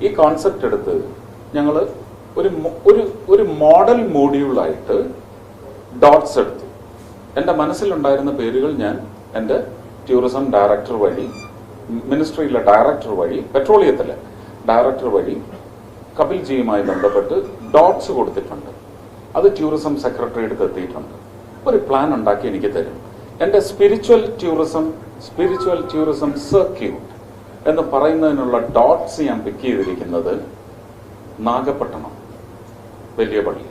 ഈ കോൺസെപ്റ്റ് എടുത്ത് ഞങ്ങൾ ഒരു മോഡൽ മോഡ്യൂളായിട്ട് ഡോട്ട്സ് എടുത്തു. എൻ്റെ മനസ്സിലുണ്ടായിരുന്ന പേരുകൾ ഞാൻ എൻ്റെ ടൂറിസം ഡയറക്ടർ വഴി, മിനിസ്ട്രിയിലെ ഡയറക്ടർ വഴി, പെട്രോളിയത്തിലെ ഡയറക്ടർ വഴി കപിൽജിയുമായി ബന്ധപ്പെട്ട് ഡോട്ട്സ് കൊടുത്തിട്ടുണ്ട്. അത് ടൂറിസം സെക്രട്ടറിയുടെ എത്തിയിട്ടുണ്ട്. ഒരു പ്ലാൻ ഉണ്ടാക്കി എനിക്ക് തരും. എൻ്റെ സ്പിരിച്വൽ ടൂറിസം സർക്യൂട്ട് എന്ന് പറയുന്നതിനുള്ള ഡോട്ട്സ് ഞാൻ പിക്ക് ചെയ്തിരിക്കുന്നത് നാഗപട്ടണം, വലിയ പള്ളി,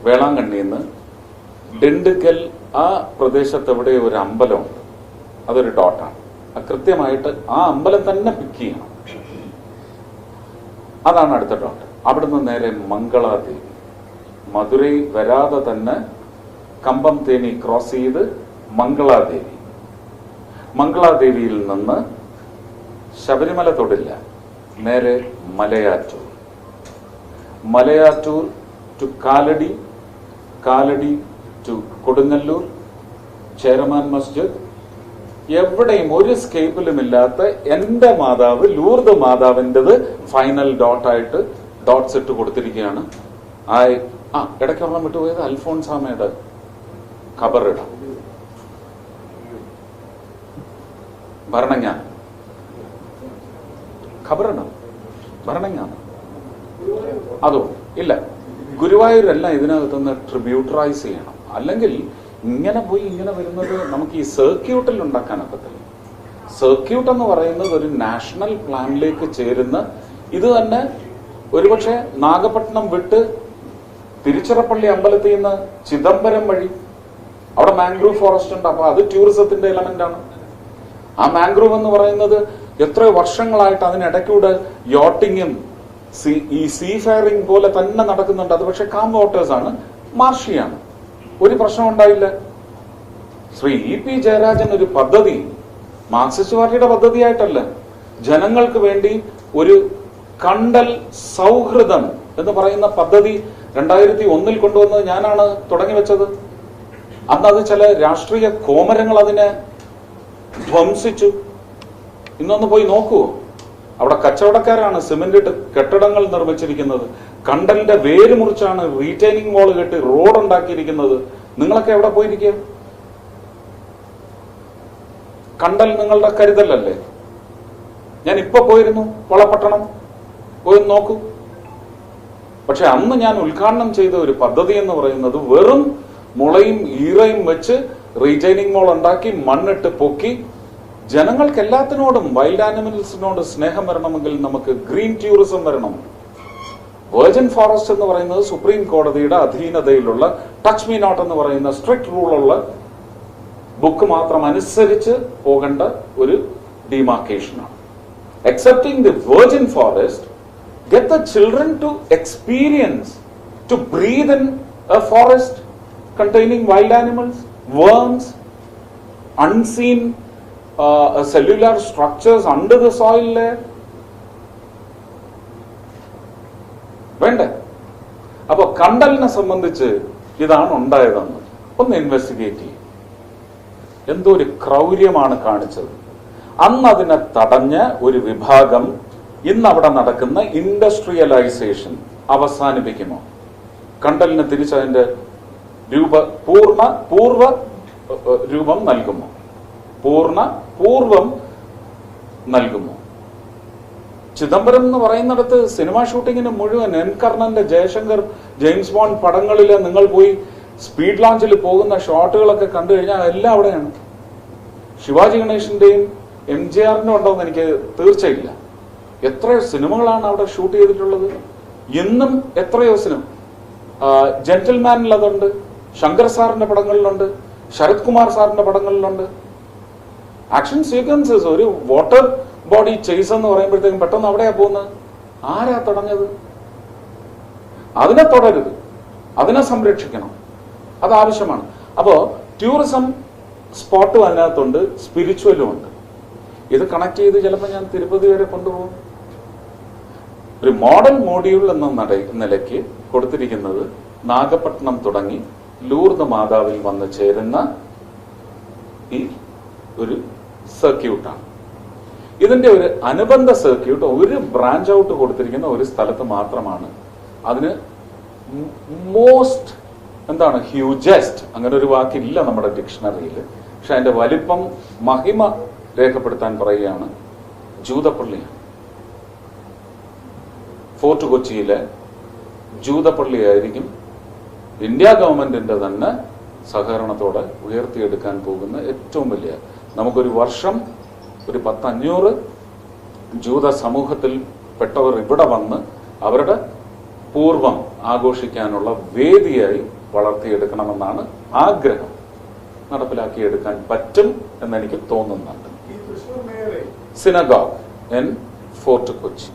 വേളാങ്കണ്ണിയിൽ നിന്ന് ഡിണ്ടുക്കൽ ആ പ്രദേശത്ത് എവിടെ ഒരു അമ്പലമുണ്ട്, അതൊരു ഡോട്ടാണ്. കൃത്യമായിട്ട് ആ അമ്പലം തന്നെ പിക്ക് ചെയ്യണം. അതാണ് അടുത്ത ഡോട്ട്. അവിടുന്ന് നേരെ മംഗളാദേവി, മധുരൈ വരാതെ തന്നെ കമ്പം തേനി ക്രോസ് ചെയ്ത് മംഗളാദേവിയിൽ നിന്ന് ശബരിമല തൊടില്ല, നേരെ മലയാറ്റൂർ ടു കാലടി ടു കൊടുങ്ങല്ലൂർ, ചേരമാൻ മസ്ജിദ്, എവിടെയും ഒരു സ്കേപ്പിലും ഇല്ലാത്ത എന്റെ മാതാവ് ലൂർദ് മാതാവിൻ്റെത് ഫൈനൽ ഡോട്ടായിട്ട് ഡോട്ട്സ് ഇട്ട് കൊടുത്തിരിക്കുകയാണ്. ഇടയ്ക്ക് ഒരെണ്ണം വിട്ടുപോയത് അൽഫോൺസാമയുടെ ഖബറിടം, ഭരണങ്ങാനം, അതോ ഇല്ല, ഗുരുവായൂരെല്ലാം ഇതിനകത്തുനിന്ന് ട്രിബ്യൂട്ടറൈസ് ചെയ്യണം. അല്ലെങ്കിൽ ഇങ്ങനെ വരുന്നത് നമുക്ക് ഈ സർക്യൂട്ടിൽ ഉണ്ടാക്കാനൊക്കത്തില്ല. സർക്യൂട്ട് എന്ന് പറയുന്നത് ഒരു നാഷണൽ പ്ലാനിലേക്ക് ചേരുന്ന, ഇത് തന്നെ ഒരുപക്ഷെ നാഗപട്ടണം വിട്ട് തിരുച്ചിറപ്പള്ളി അമ്പലത്തിൽ നിന്ന് ചിദംബരം വഴി അവിടെ മാംഗ്രൂവ് ഫോറസ്റ്റ് ഉണ്ട്. അപ്പൊ അത് ടൂറിസത്തിന്റെ എലമെന്റ് ആണ്. ആ മാംഗ്രൂവ് എന്ന് പറയുന്നത് എത്രയോ വർഷങ്ങളായിട്ട് അതിനിടയ്ക്കൂടെ യോട്ടിങ്ങും ഈ സീ ഫെയറിംഗ് പോലെ തന്നെ നടക്കുന്നുണ്ട്. അത് പക്ഷെ കാം വാട്ടേഴ്സ് ആണ്, മാർഷിയാണ്, ഒരു പ്രശ്നം ഉണ്ടായില്ല. ശ്രീ ഇ പി ജയരാജൻ ഒരു പദ്ധതി മാർക്സിസ്റ്റ് പാർട്ടിയുടെ പദ്ധതിയായിട്ടല്ല, ജനങ്ങൾക്ക് വേണ്ടി ഒരു കണ്ടൽ സൗഹൃദം എന്ന് പറയുന്ന പദ്ധതി 2001 കൊണ്ടുവന്നത് ഞാനാണ് തുടങ്ങി വെച്ചത്. അന്ന് അത് ചില രാഷ്ട്രീയ കോമരങ്ങൾ അതിനെ ധ്വംസിച്ചു. ഇന്നൊന്ന് പോയി നോക്കുവോ, അവിടെ കച്ചവടക്കാരാണ് സിമന്റ് ഇട്ട് കെട്ടിടങ്ങൾ നിർമ്മിച്ചിരിക്കുന്നത്. കണ്ടലിന്റെ വേര് മുറിച്ചാണ് റീറ്റെയിനിങ് വാൾ കെട്ടി റോഡ് ഉണ്ടാക്കിയിരിക്കുന്നത്. നിങ്ങളൊക്കെ എവിടെ പോയിരിക്കുക? കണ്ടൽ നിങ്ങളുടെ കരുതലല്ലേ? ഞാൻ ഇപ്പൊ പോയിരുന്നു വളപട്ടണം, പോയി നോക്കൂ. പക്ഷെ അന്ന് ഞാൻ ഉദ്ഘാടനം ചെയ്ത ഒരു പദ്ധതി എന്ന് പറയുന്നത് വെറും മുളയും ഈറയും വെച്ച് റീറ്റെയിനിങ് വാൾ ഉണ്ടാക്കി മണ്ണിട്ട് പൊക്കി, ജനങ്ങൾക്ക് എല്ലാത്തിനോടും വൈൽഡ് ആനിമൽസിനോട് സ്നേഹം വരണമെങ്കിൽ നമുക്ക് ഗ്രീൻ ടൂറിസം വരണം. വെർജിൻ ഫോറസ്റ്റ് എന്ന് പറയുന്നത് സുപ്രീം കോടതിയുടെ അധീനതയിലുള്ള ടച്ച് മീ നോട്ട് എന്ന് പറയുന്ന സ്ട്രിക്ട് റൂളുള്ള ബുക്ക് മാത്രം അനുസരിച്ച് പോകേണ്ട ഒരു ഡിമാർക്കേഷനാണ്. Accepting the virgin forest, get the children to experience, to breathe in a forest containing wild animals, worms, unseen cellular structures under the soil layer. വേണ്ടേ? അപ്പൊ കണ്ടലിനെ സംബന്ധിച്ച് ഇതാണ് ഉണ്ടായതെന്ന് ഒന്ന് ഇൻവെസ്റ്റിഗേറ്റ് ചെയ്യും. എന്തോ ഒരു ക്രൗര്യമാണ് കാണിച്ചത്. അന്ന് അതിനെ തടഞ്ഞ ഒരു വിഭാഗം ഇന്ന് അവിടെ നടക്കുന്ന ഇൻഡസ്ട്രിയലൈസേഷൻ അവസാനിപ്പിക്കുമോ? കണ്ടലിന് തിരിച്ചതിന്റെ പൂർവ്വ രൂപം നൽകുമോ? പൂർവ്വം നൽകുമോ? ചിദംബരം എന്ന് പറയുന്നിടത്ത് സിനിമാ ഷൂട്ടിങ്ങിന് മുഴുവൻ എൻ കർണന്റെ ജയശങ്കർ ജെയിംസ് ബോണ്ട് പടങ്ങളില് നിങ്ങൾ പോയി സ്പീഡ് ലോഞ്ചിൽ പോകുന്ന ഷോട്ടുകളൊക്കെ കണ്ടു കഴിഞ്ഞാൽ എല്ലാം അവിടെയാണ്. ശിവാജി ഗണേഷിന്റെയും MGRന്റെ ഉണ്ടോന്ന് എനിക്ക് തീർച്ചയില്ല. എത്രയോ സിനിമകളാണ് അവിടെ ഷൂട്ട് ചെയ്തിട്ടുള്ളത്. ഇന്നും എത്രയോ സിനിമ, ജെന്റിൽമാനിൽ അതുണ്ട്, ശങ്കർ സാറിന്റെ പടങ്ങളിലുണ്ട്, ശരത് കുമാർ സാറിന്റെ പടങ്ങളിലുണ്ട്. ആക്ഷൻ സീക്വൻസസ്, ഒരു വാട്ടർ ബോഡി ചേസ് എന്ന് പറയുമ്പോഴത്തേക്കും പെട്ടെന്ന് അവിടെയാ പോകുന്നത്. ആരാ തടഞ്ഞത്? അതിനെ തുടരുത്, അതിനെ സംരക്ഷിക്കണം, അത് ആവശ്യമാണ്. അപ്പോ ടൂറിസം സ്പോട്ടും അതിനകത്തുണ്ട്, സ്പിരിച്വലും ഉണ്ട്. ഇത് കണക്ട് ചെയ്ത് ചിലപ്പോൾ ഞാൻ തിരുപ്പതി വരെ കൊണ്ടുപോകും. ഒരു മോഡൽ മോഡ്യൂൾ എന്ന നിലയ്ക്ക് കൊടുത്തിരിക്കുന്നത് നാഗപട്ടണം തുടങ്ങി ലൂർദ് മാതാവിൽ വന്ന് ചേരുന്ന ഈ ഒരു സർക്യൂട്ടാണ്. ഇതിന്റെ ഒരു അനുബന്ധ സർക്യൂട്ട് ഒരു ബ്രാഞ്ച് ഔട്ട് കൊടുത്തിരിക്കുന്ന ഒരു സ്ഥലത്ത് മാത്രമാണ്. അതിന് മോസ്റ്റ് ഹ്യൂജസ്റ്റ്, അങ്ങനെ ഒരു വാക്കില്ല നമ്മുടെ ഡിക്ഷണറിയിൽ. പക്ഷെ അതിന്റെ വലിപ്പം, മഹിമ രേഖപ്പെടുത്താൻ പറയുകയാണ് ജൂതപ്പള്ളിയാണ്. ഫോർട്ട് കൊച്ചിയിലെ ജൂതപ്പള്ളിയായിരിക്കും ഇന്ത്യ ഗവൺമെന്റിന്റെ തന്നെ സഹകരണത്തോടെ ഉയർത്തിയെടുക്കാൻ പോകുന്ന ഏറ്റവും വലിയ, നമുക്കൊരു വർഷം ഒരു 500 ജൂത സമൂഹത്തിൽ പെട്ടവർ ഇവിടെ വന്ന് അവരുടെ പൂർവം ആഘോഷിക്കാനുള്ള വേദിയായി വളർത്തിയെടുക്കണമെന്നാണ് ആഗ്രഹം. നടപ്പിലാക്കിയെടുക്കാൻ പറ്റും എന്നെനിക്ക് തോന്നുന്നുണ്ട്. Synagogue in fort Kochi.